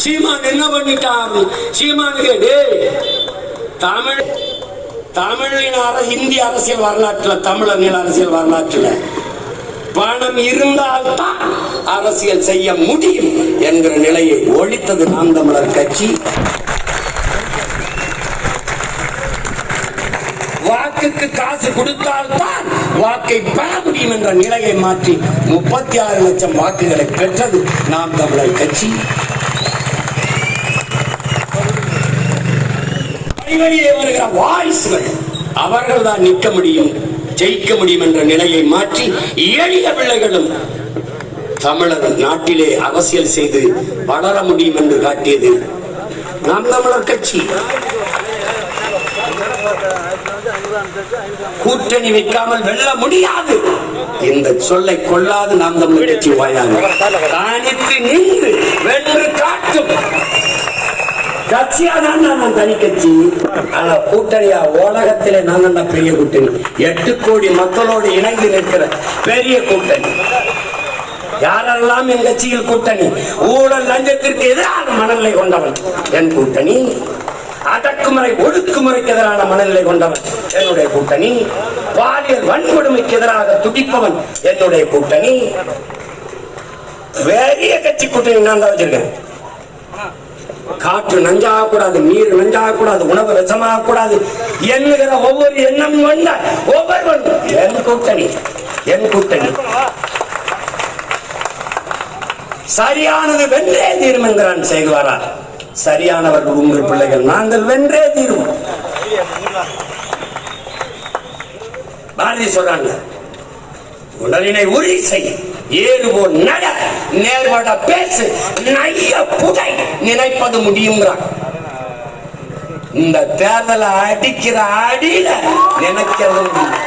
சீமான் என்ன பண்ணிட்டான்? சீமானுக்கு தமிழின் இந்திய அரசியல் வரலாற்றில், தமிழர்கள் அரசியல் வரலாற்றில் பணம் இருந்தால்தான் அரசியல் செய்ய முடியும் என்கிற நிலையை ஒழித்தது நாம் தமிழர் கட்சி. வாக்குக்கு காசு கொடுத்தால்தான் வாக்கை பெற முடியும் என்ற நிலையை மாற்றி 36 லட்சம் வாக்குகளை பெற்றது நாம் தமிழர் கட்சி. வெளியே வருகிற வாரிசுகள் அவர்கள் தான் நிற்க முடியும், ஜெயிக்க முடியும் என்ற நிலையை மாற்றி எளிய பிள்ளைகளும் தமிழர் நாட்டிலே அரசியல் செய்து வளர முடியும் என்று காட்டியது நாம் தமிழர் கட்சி. கூட்டணி வைக்காமல் வெல்ல முடியாது, இந்த சொல்லை கொள்ளாது நாம் தமிழர் கட்சி வாழாது. தனித்து நின்று வென்று காட்டும் கட்சியாதான் நான் தனி கட்சி. ஆனா கூட்டணியா உலகத்திலே நான் தான் பெரிய கூட்டணி. 8 கோடி மக்களோடு இணைந்து நிற்கிற பெரிய கூட்டணி. யாரெல்லாம் என் கட்சியில் கூட்டணி? ஊழல் லஞ்சத்திற்கு எதிரான மனநிலை கொண்டவன் என் கூட்டணி. அடக்குமுறை ஒடுக்குமுறைக்கு எதிரான மனநிலை கொண்டவன் என்னுடைய கூட்டணி. பாலியல் வன்கொடுமைக்கு எதிராக துடிப்பவன் என்னுடைய கூட்டணி. பெரிய கட்சி கூட்டணி நான் தான் வச்சிருக்கேன். காற்று நஞ்சாக கூடாது, நீர் நஞ்சாக கூடாது, உணவு விஷமாக கூடாது என்கிற ஒவ்வொரு எண்ணம் கொண்ட ஒவ்வொருவன் என் கூட்டணி. என் கூட்டணி சரியானது வென்றே தீரும் என்கிறான் செய்வாரா. சரியானவர்கள் உங்கள் பிள்ளைகள், நாங்கள் வென்றே தீரும். பாரதி சொல்றாங்க, உடலினை உறுதி செய், ஏறுபோல் நட, நேர்வட பேசு, நைய புகை, நினைப்பது முடியுங்கிறான். இந்த தேர்தலை அடிக்கிற அடியில நினைக்கிறது முடியும்.